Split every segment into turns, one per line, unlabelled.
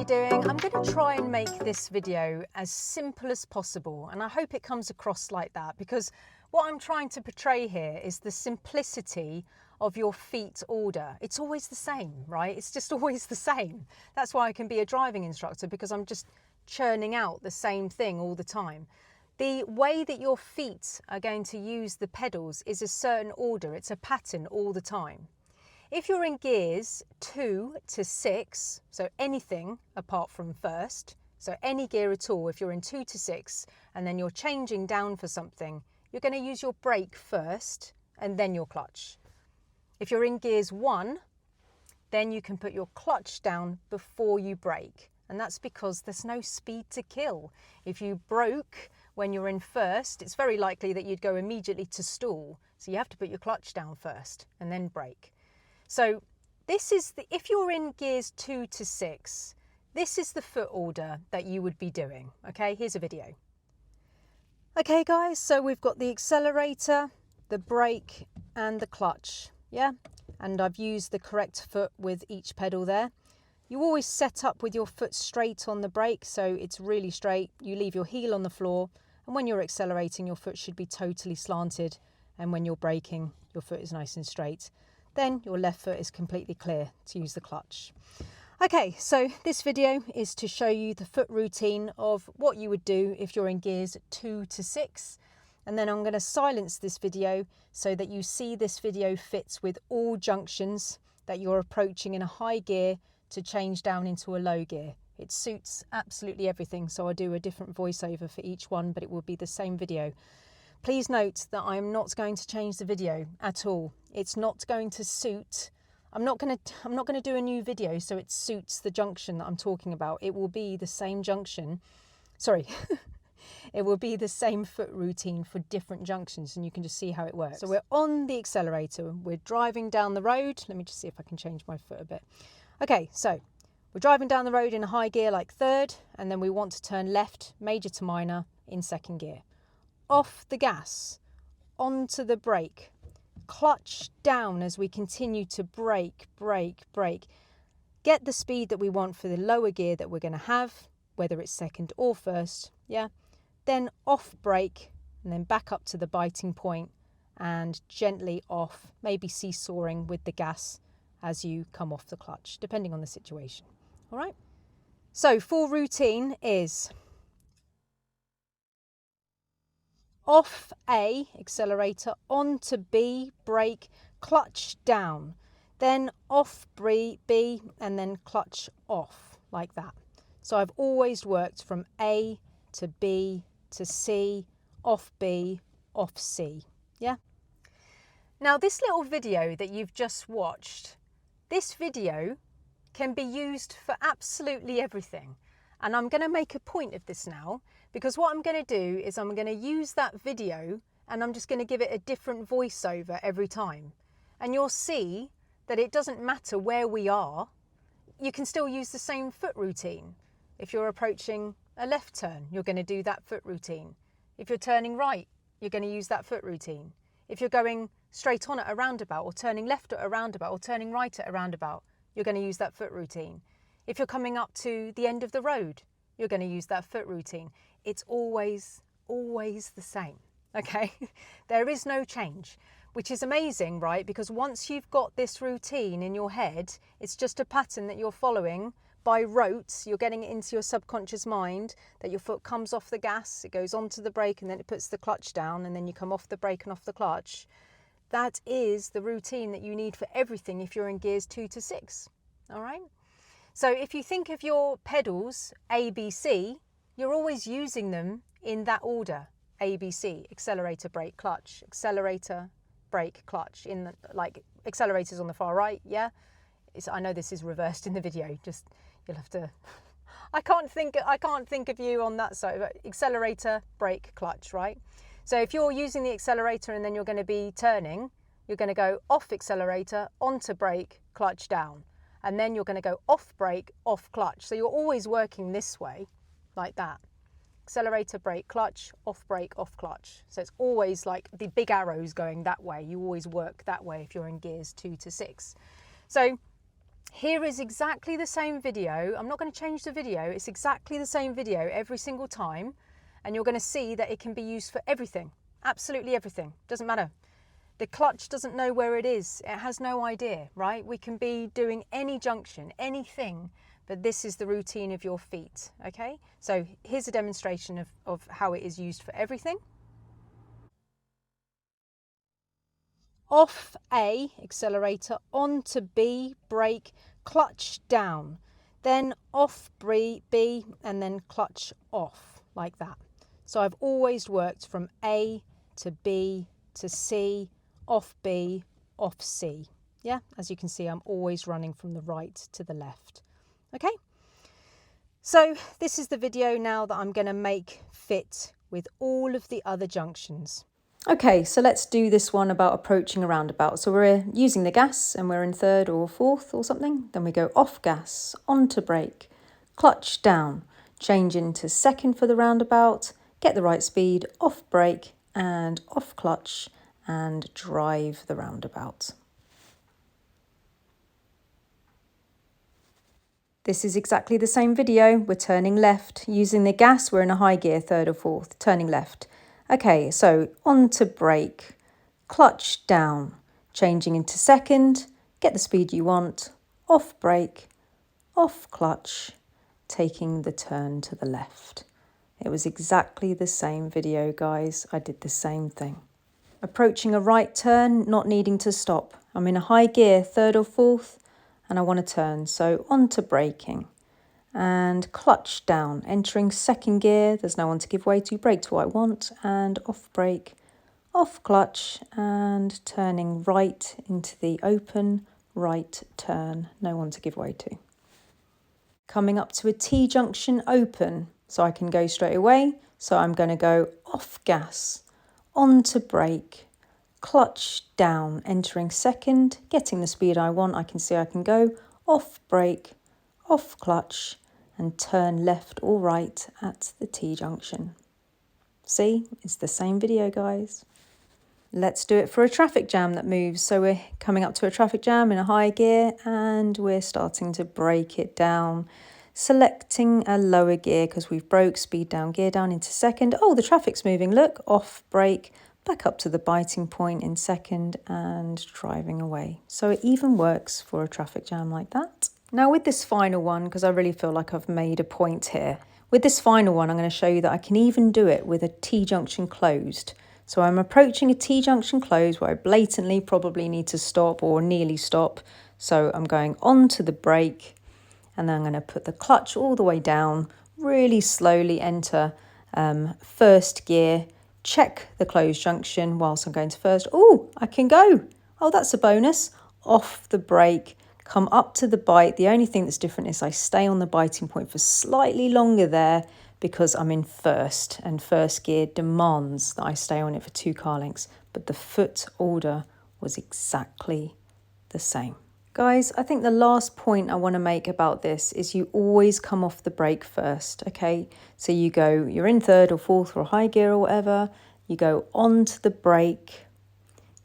you doing? I'm going to try and make this video as simple as possible, and I hope it comes across like that, because what I'm trying to portray here is the simplicity of your feet order. It's always the same, right? It's just always the same. That's why I can be a driving instructor, because I'm just churning out the same thing all the time. The way that your feet are going to use the pedals is a certain order. It's a pattern all the time. If you're in gears 2 to 6, so anything apart from first, so any gear at all, if you're in 2 to 6 and then you're changing down for something, you're going to use your brake first and then your clutch. If you're in gears 1, then you can put your clutch down before you brake. And that's because there's no speed to kill. If you broke when you're in first, it's very likely that you'd go immediately to stall. So you have to put your clutch down first and then brake. So this is if you're in gears 2 to 6, this is the foot order that you would be doing. Okay, here's a video. Okay guys, so we've got the accelerator, the brake and the clutch, yeah? And I've used the correct foot with each pedal there. You always set up with your foot straight on the brake, so it's really straight. You leave your heel on the floor, and when you're accelerating, your foot should be totally slanted, and when you're braking, your foot is nice and straight. Then your left foot is completely clear to use the clutch. Okay, so this video is to show you the foot routine of what you would do if you're in gears 2 to 6. And then I'm going to silence this video so that you see this video fits with all junctions that you're approaching in a high gear to change down into a low gear. It suits absolutely everything, so I do a different voiceover for each one, but it will be the same video. Please note that I'm not going to change the video at all. It's not going to suit. I'm not going to do a new video so it suits the junction that I'm talking about. It will be the same junction. Sorry. It will be the same foot routine for different junctions, and you can just see how it works. So we're on the accelerator. We're driving down the road. Let me just see if I can change my foot a bit. Okay, so we're driving down the road in a high gear like third, and then we want to turn left, major to minor, in second gear. Off the gas, onto the brake, clutch down as we continue to brake, brake, brake. Get the speed that we want for the lower gear that we're going to have, whether it's second or first, yeah? Then off brake, and then back up to the biting point, and gently off, maybe seesawing with the gas as you come off the clutch, depending on the situation, all right? So full routine is off A, accelerator, onto B, brake, clutch down, then off B, and then clutch off, like that. So I've always worked from A to B to C, off B, off C, yeah? Now this little video that you've just watched, this video can be used for absolutely everything. And I'm going to make a point of this now, because what I'm going to do is I'm going to use that video and I'm just going to give it a different voiceover every time. And you'll see that it doesn't matter where we are, you can still use the same foot routine. If you're approaching a left turn, you're going to do that foot routine. If you're turning right, you're going to use that foot routine. If you're going straight on at a roundabout, or turning left at a roundabout, or turning right at a roundabout, you're going to use that foot routine. If you're coming up to the end of the road, you're going to use that foot routine. It's always the same, okay? There is no change, which is amazing, right? Because once you've got this routine in your head, it's just a pattern that you're following by rote. You're getting it into your subconscious mind that your foot comes off the gas, it goes onto the brake, and then it puts the clutch down, and then you come off the brake and off the clutch. That is the routine that you need for everything if you're in gears 2 to 6, all right? So if you think of your pedals, A, B, C, you're always using them in that order. A, B, C, accelerator, brake, clutch, accelerator, brake, clutch. In the, like, accelerators on the far right, yeah? I know this is reversed in the video, just, you'll have to, I can't think of you on that side, but accelerator, brake, clutch, right? So if you're using the accelerator and then you're going to be turning, you're going to go off accelerator, onto brake, clutch down. And then you're going to go off brake, off clutch. So you're always working this way, like that. Accelerator, brake, clutch, off brake, off clutch. So it's always like the big arrows going that way. You always work that way if you're in gears 2 to 6. So Here is exactly the same video. I'm not going to change the video. It's exactly the same video every single time. And you're going to see that it can be used for everything. Absolutely everything. Doesn't matter. The clutch doesn't know where it is. It has no idea, right? We can be doing any junction, anything, but this is the routine of your feet, okay? So here's a demonstration of how it is used for everything. Off A, accelerator, onto B, brake, clutch down. Then off B, and then clutch off, like that. So I've always worked from A to B to C, off B, off C. Yeah, as you can see, I'm always running from the right to the left. Okay, so this is the video now that I'm going to make fit with all of the other junctions. Okay, so let's do this one about approaching a roundabout. So we're using the gas and we're in third or fourth or something. Then we go off gas, onto brake, clutch down, change into second for the roundabout, get the right speed, off brake and off clutch and drive the roundabout. This is exactly the same video. We're turning left. Using the gas, we're in a high gear, third or fourth, turning left. Okay, so onto brake, clutch down, changing into second, get the speed you want, off brake, off clutch, taking the turn to the left. It was exactly the same video, guys. I did the same thing. Approaching a right turn, not needing to stop. I'm in a high gear, third or fourth, and I want to turn. So onto braking and clutch down, entering second gear. There's no one to give way to, brake to what I want, and off brake, off clutch, and turning right into the open right turn. No one to give way to. Coming up to a T junction, open, so I can go straight away. So I'm going to go off gas, onto brake, clutch down, entering second, getting the speed I want. I can see I can go off brake, off clutch, and turn left or right at the T junction. See, it's the same video, guys. Let's do it for a traffic jam that moves. So we're coming up to a traffic jam in a high gear and we're starting to brake it down, selecting a lower gear because we've broke, speed down, gear down into second. Oh, the traffic's moving, look, off brake, back up to the biting point in second and driving away. So it even works for a traffic jam like that. Now with this final one, because I really feel like I've made a point here, with this final one I'm going to show you that I can even do it with a T-junction closed. So I'm approaching a T-junction closed where I blatantly probably need to stop or nearly stop. So I'm going onto the brake and then I'm going to put the clutch all the way down, really slowly enter first gear, check the closed junction whilst I'm going to first. Oh, I can go. Oh, that's a bonus. Off the brake. Come up to the bite. The only thing that's different is I stay on the biting point for slightly longer there because I'm in first and first gear demands that I stay on it for 2 car lengths. But the foot order was exactly the same. Guys, I think the last point I want to make about this is you always come off the brake first, okay? So you're in third or fourth or high gear or whatever. You go onto the brake,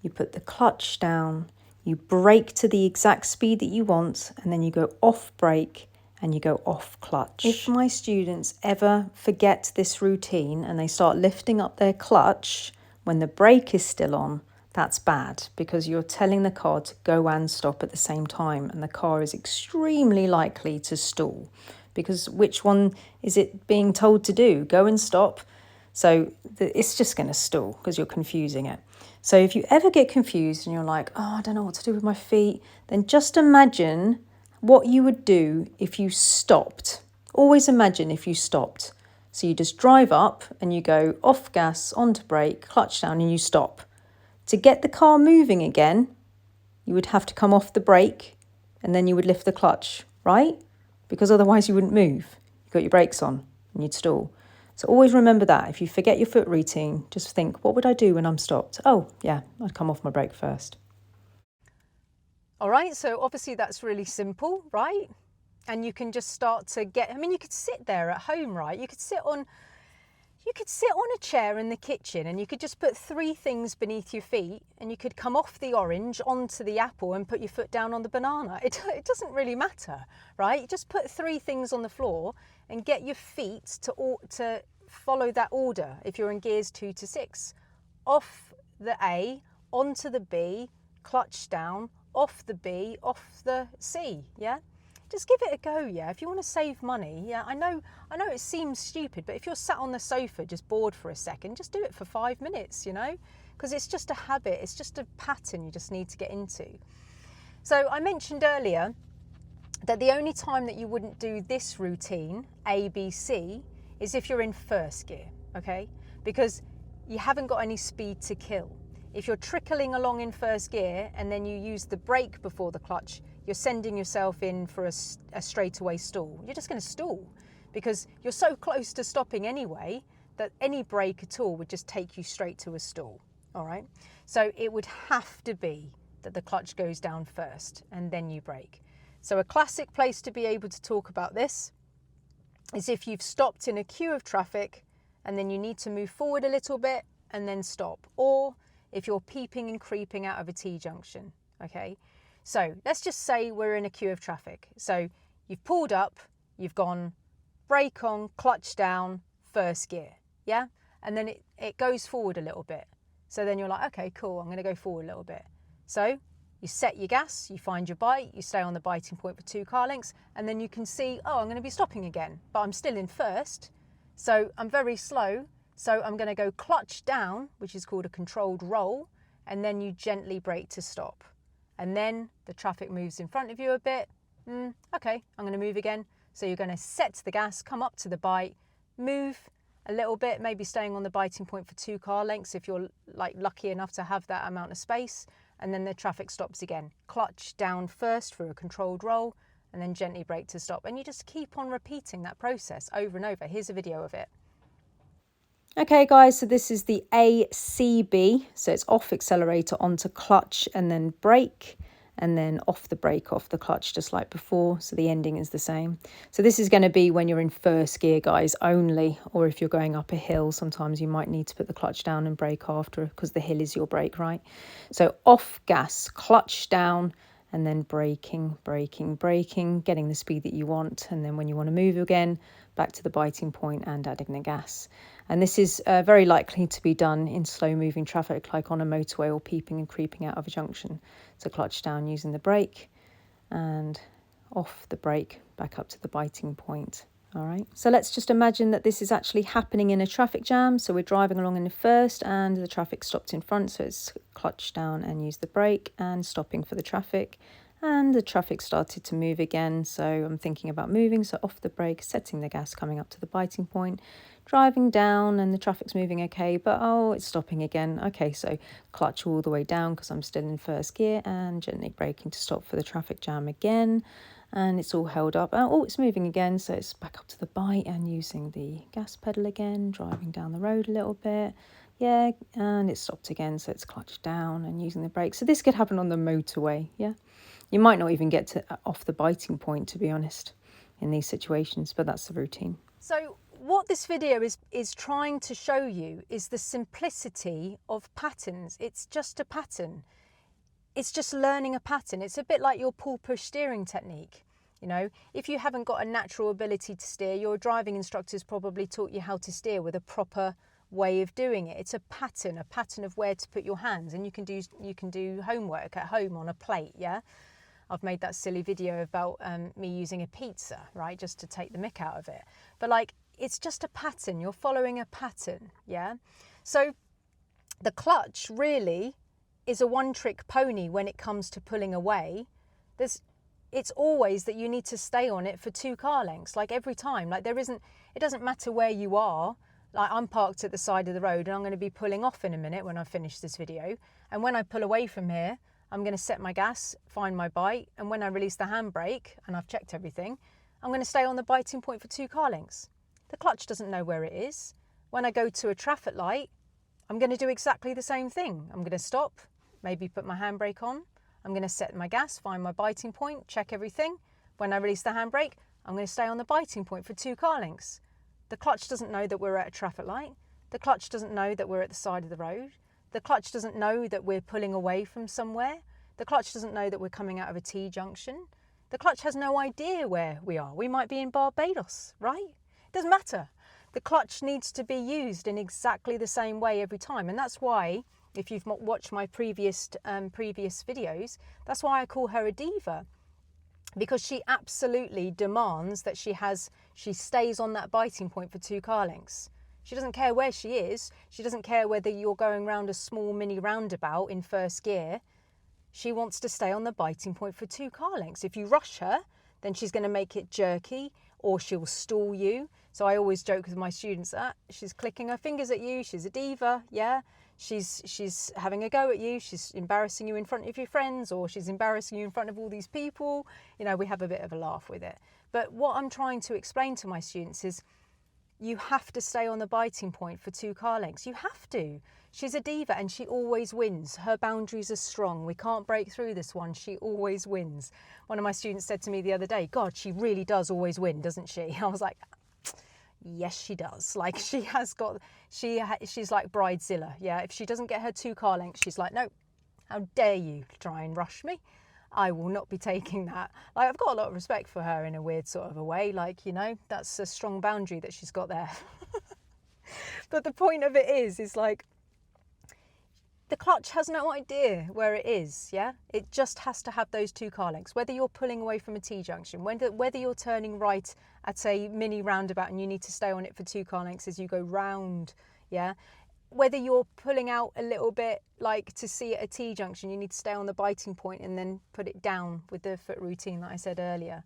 you put the clutch down, you brake to the exact speed that you want, and then you go off brake and you go off clutch. If my students ever forget this routine and they start lifting up their clutch when the brake is still on, that's bad because you're telling the car to go and stop at the same time, and the car is extremely likely to stall because which one is it being told to do? Go and stop. So it's just going to stall because you're confusing it. So if you ever get confused and you're like, oh, I don't know what to do with my feet, then just imagine what you would do if you stopped. Always imagine if you stopped. So you just drive up and you go off gas, onto brake, clutch down, and you stop. To get the car moving again, you would have to come off the brake and then you would lift the clutch, right? Because otherwise you wouldn't move. You've got your brakes on and you'd stall. So always remember that. If you forget your foot routine, just think, what would I do when I'm stopped? Oh, yeah, I'd come off my brake first. All right, so obviously that's really simple, right? And you can just start to get, I mean, you could sit there at home, right? You could sit on You could sit on a chair in the kitchen and you could just put 3 things beneath your feet, and you could come off the orange onto the apple and put your foot down on the banana. It doesn't really matter, right? You just put 3 things on the floor and get your feet to follow that order if you're in gears 2 to 6. Off the A, onto the B, clutch down, off the B, off the C, yeah? Just give it a go, yeah? If you want to save money, yeah, I know it seems stupid, but if you're sat on the sofa just bored for a second, just do it for 5 minutes, you know? Because it's just a habit, it's just a pattern you just need to get into. So I mentioned earlier that the only time that you wouldn't do this routine, A, B, C, is if you're in first gear, okay? Because you haven't got any speed to kill. If you're trickling along in first gear and then you use the brake before the clutch, you're sending yourself in for a straightaway stall. You're just going to stall because you're so close to stopping anyway that any brake at all would just take you straight to a stall, all right? So it would have to be that the clutch goes down first and then you brake. So a classic place to be able to talk about this is if you've stopped in a queue of traffic and then you need to move forward a little bit and then stop, or if you're peeping and creeping out of a T-junction, okay? So let's just say we're in a queue of traffic. So you've pulled up, you've gone brake on, clutch down, first gear, yeah? And then it goes forward a little bit. So then you're like, okay, cool, I'm gonna go forward a little bit. So you set your gas, you find your bite, you stay on the biting point for 2 car lengths, and then you can see, oh, I'm gonna be stopping again, but I'm still in first. So I'm very slow. So I'm gonna go clutch down, which is called a controlled roll, and then you gently brake to stop. And then the traffic moves in front of you a bit. Okay, I'm gonna move again. So you're gonna set the gas, come up to the bite, move a little bit, maybe staying on the biting point for 2 car lengths if you're like lucky enough to have that amount of space, and then the traffic stops again. Clutch down first for a controlled roll, and then gently brake to stop. And you just keep on repeating that process over and over. Here's a video of it. Okay guys, so this is the ACB, so it's off accelerator onto clutch and then brake, and then off the brake, off the clutch, just like before, so the ending is the same. So this is going to be when you're in first gear, guys, only, or if you're going up a hill, sometimes you might need to put the clutch down and brake after, because the hill is your brake, right? So off gas, clutch down, and then braking, getting the speed that you want, and then when you want to move again, back to the biting point and adding the gas. And this is very likely to be done in slow moving traffic, like on a motorway or peeping and creeping out of a junction. So clutch down using the brake and off the brake, back up to the biting point. All right, so let's just imagine that this is actually happening in a traffic jam. So we're driving along in the first and the traffic stopped in front. So it's clutch down and use the brake and stopping for the traffic. And the traffic started to move again. So I'm thinking about moving. So off the brake, setting the gas, coming up to the biting point, driving down and the traffic's moving okay, but oh, it's stopping again. Okay, so clutch all the way down because I'm still in first gear and gently braking to stop for the traffic jam again. And it's all held up. Oh, it's moving again, so it's back up to the bite and using the gas pedal again, driving down the road a little bit. Yeah, and it stopped again, so it's clutched down and using the brake. So this could happen on the motorway, yeah? You might not even get to off the biting point, to be honest, in these situations, but that's the routine. So what this video is trying to show you is the simplicity of patterns. It's just a pattern. It's just learning a pattern. It's a bit like your pull-push steering technique. You know, if you haven't got a natural ability to steer, your driving instructors probably taught you how to steer with a proper way of doing it. It's a pattern of where to put your hands, and you can do homework at home on a plate, yeah? I've made that silly video about me using a pizza, right, just to take the mick out of it. But like, it's just a pattern. You're following a pattern, yeah? So the clutch really is a one-trick pony when it comes to pulling away. It's always that you need to stay on it for 2 car lengths, like every time. Like it doesn't matter where you are. Like I'm parked at the side of the road and I'm going to be pulling off in a minute when I finish this video. And when I pull away from here, I'm going to set my gas, find my bite, and when I release the handbrake, and I've checked everything, I'm going to stay on the biting point for 2 car lengths. The clutch doesn't know where it is. When I go to a traffic light, I'm going to do exactly the same thing. I'm going to stop, maybe put my handbrake on. I'm going to set my gas, find my biting point, check everything. When I release the handbrake, I'm going to stay on the biting point for 2 car lengths. The clutch doesn't know that we're at a traffic light. The clutch doesn't know that we're at the side of the road. The clutch doesn't know that we're pulling away from somewhere. The clutch doesn't know that we're coming out of a T-junction. The clutch has no idea where we are. We might be in Barbados, right? It doesn't matter. The clutch needs to be used in exactly the same way every time. And that's why, if you've watched my previous videos, that's why I call her a diva. Because she absolutely demands that she stays on that biting point for 2 car lengths. She doesn't care where she is. She doesn't care whether you're going round a small mini roundabout in first gear. She wants to stay on the biting point for 2 car lengths. If you rush her, then she's going to make it jerky, or she'll stall you. So I always joke with my students that she's clicking her fingers at you. She's a diva, yeah. She's having a go at you. She's embarrassing you in front of your friends, or she's embarrassing you in front of all these people. You know, we have a bit of a laugh with it. But what I'm trying to explain to my students is you have to stay on the biting point for 2 car lengths. You have to. She's a diva and she always wins. Her boundaries are strong. We can't break through this one. She always wins. One of my students said to me the other day, God, she really does always win, doesn't she? I was like, yes, she does. Like she's like Bridezilla. Yeah, if she doesn't get her 2 car lengths, she's like, no, how dare you try and rush me? I will not be taking that. Like, I've got a lot of respect for her in a weird sort of a way. Like, you know, that's a strong boundary that she's got there. But the point of it is like, the clutch has no idea where it is, yeah? It just has to have those 2 car lengths. Whether you're pulling away from a T-junction, whether you're turning right at a mini roundabout and you need to stay on it for 2 car lengths as you go round, yeah? Whether you're pulling out a little bit, like to see at a T-junction, you need to stay on the biting point and then put it down with the foot routine that I said earlier.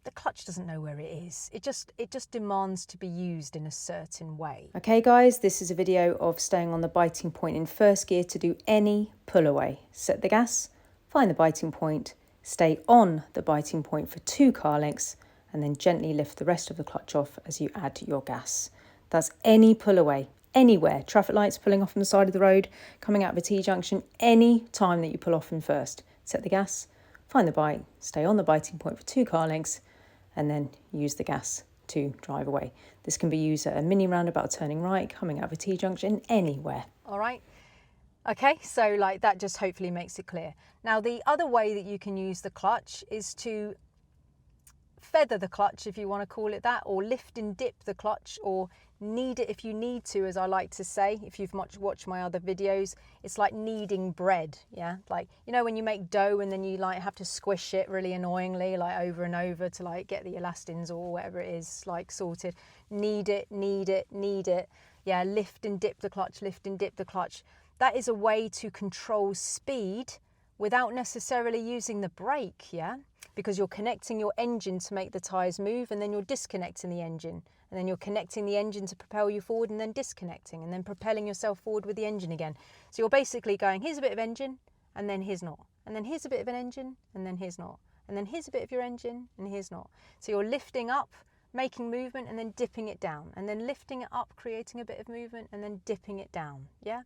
The clutch doesn't know where it is. It just demands to be used in a certain way. Okay guys, this is a video of staying on the biting point in first gear to do any pull away. Set the gas, find the biting point, stay on the biting point for 2 car lengths, and then gently lift the rest of the clutch off as you add your gas. That's any pull away, anywhere. Traffic lights, pulling off on the side of the road, coming out of a T-junction, any time that you pull off in first. Set the gas, find the bite, stay on the biting point for 2 car lengths, and then use the gas to drive away. This can be used at a mini roundabout turning right, coming out of a T-junction, anywhere. All right. Okay, so like that just hopefully makes it clear. Now, the other way that you can use the clutch is to feather the clutch, if you want to call it that, or lift and dip the clutch, or knead it if you need to, as I like to say. If you've watched my other videos, it's like kneading bread, yeah? Like, you know, when you make dough and then you like have to squish it really annoyingly, like over and over to like get the elastins or whatever it is like sorted. Knead it, knead it, knead it. Yeah, lift and dip the clutch, lift and dip the clutch. That is a way to control speed without necessarily using the brake, yeah? Because you're connecting your engine to make the tyres move, and then you're disconnecting the engine. And then you're connecting the engine to propel you forward, and then disconnecting, and then propelling yourself forward with the engine again. So you're basically going, here's a bit of engine, and then here's not. And then here's a bit of an engine, and then here's not. And then here's a bit of your engine, and here's not. So you're lifting up, making movement, and then dipping it down. And then lifting it up, creating a bit of movement, and then dipping it down, yeah?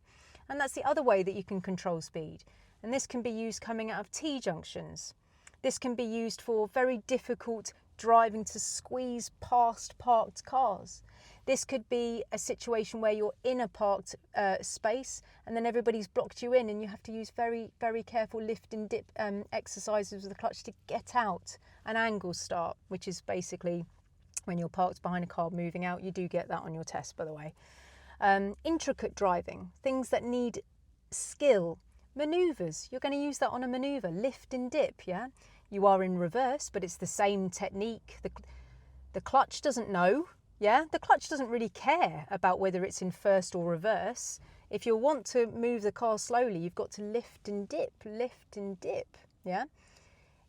And that's the other way that you can control speed. And this can be used coming out of T-junctions. This can be used for very difficult driving to squeeze past parked cars. This could be a situation where you're in a parked space and then everybody's blocked you in, and you have to use very, very careful lift and dip exercises with the clutch to get out an angle start, which is basically when you're parked behind a car moving out. You do get that on your test, by the way. Intricate driving, things that need skill. Manoeuvres, you're going to use that on a manoeuvre, lift and dip, yeah? You are in reverse, but it's the same technique. The clutch doesn't know, yeah? The clutch doesn't really care about whether it's in first or reverse. If you want to move the car slowly, you've got to lift and dip, yeah?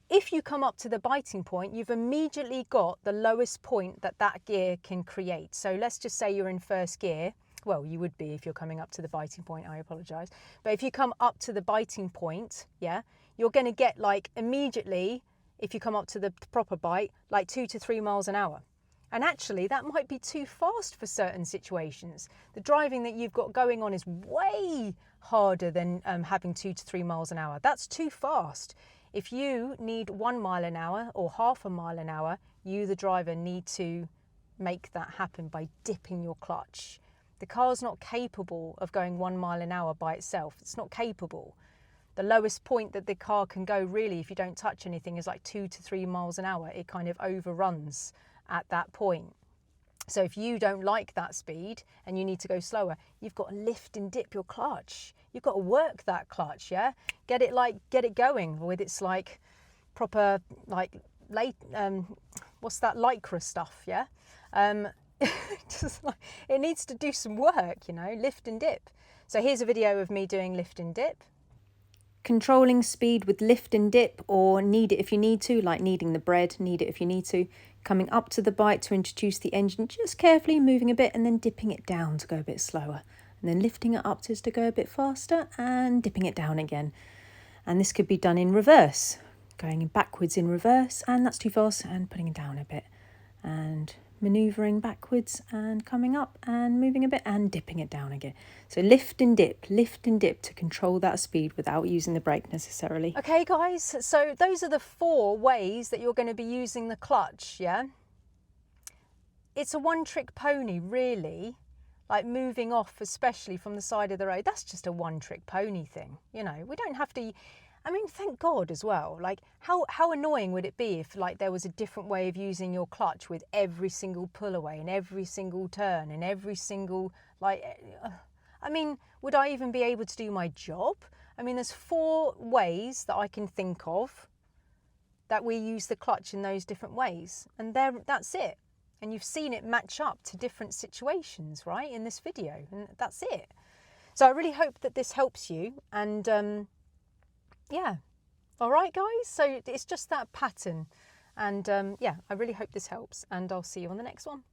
If you come up to the biting point, you've immediately got the lowest point that gear can create. So let's just say you're in first gear. Well, you would be if you're coming up to the biting point, I apologise. But if you come up to the biting point, yeah, you're going to get like immediately, if you come up to the proper bite, like 2 to 3 miles an hour. And actually that might be too fast for certain situations. The driving that you've got going on is way harder than having 2 to 3 miles an hour. That's too fast. If you need 1 mile an hour or half a mile an hour, you, the driver, need to make that happen by dipping your clutch. The car's not capable of going 1 mile an hour by itself. It's not capable. The lowest point that the car can go really, if you don't touch anything, is like 2 to 3 miles an hour. It kind of overruns at that point. So if you don't like that speed and you need to go slower, you've got to lift and dip your clutch. You've got to work that clutch, yeah? Get it going with its like proper like what's that lycra stuff, yeah? Just like, it needs to do some work, you know, lift and dip. So here's a video of me doing lift and dip. Controlling speed with lift and dip, or knead it if you need to, like kneading the bread, knead it if you need to. Coming up to the bike to introduce the engine, just carefully moving a bit and then dipping it down to go a bit slower. And then lifting it up just to go a bit faster and dipping it down again. And this could be done in reverse, going backwards in reverse, and that's too fast, and putting it down a bit. And manoeuvring backwards and coming up and moving a bit and dipping it down again. So lift and dip to control that speed without using the brake necessarily. Okay guys, so those are the 4 ways that you're going to be using the clutch, yeah? It's a one-trick pony really, like moving off especially from the side of the road. That's just a one-trick pony thing, you know. We don't have to, I mean, thank God as well. Like, how annoying would it be if like there was a different way of using your clutch with every single pull away and every single turn and every single, like, I mean, would I even be able to do my job? I mean, there's 4 ways that I can think of that we use the clutch in those different ways. And that's it. And you've seen it match up to different situations, right, in this video. And that's it. So I really hope that this helps you. And yeah, all right guys, so it's just that pattern, and yeah, I really hope this helps, and I'll see you on the next one.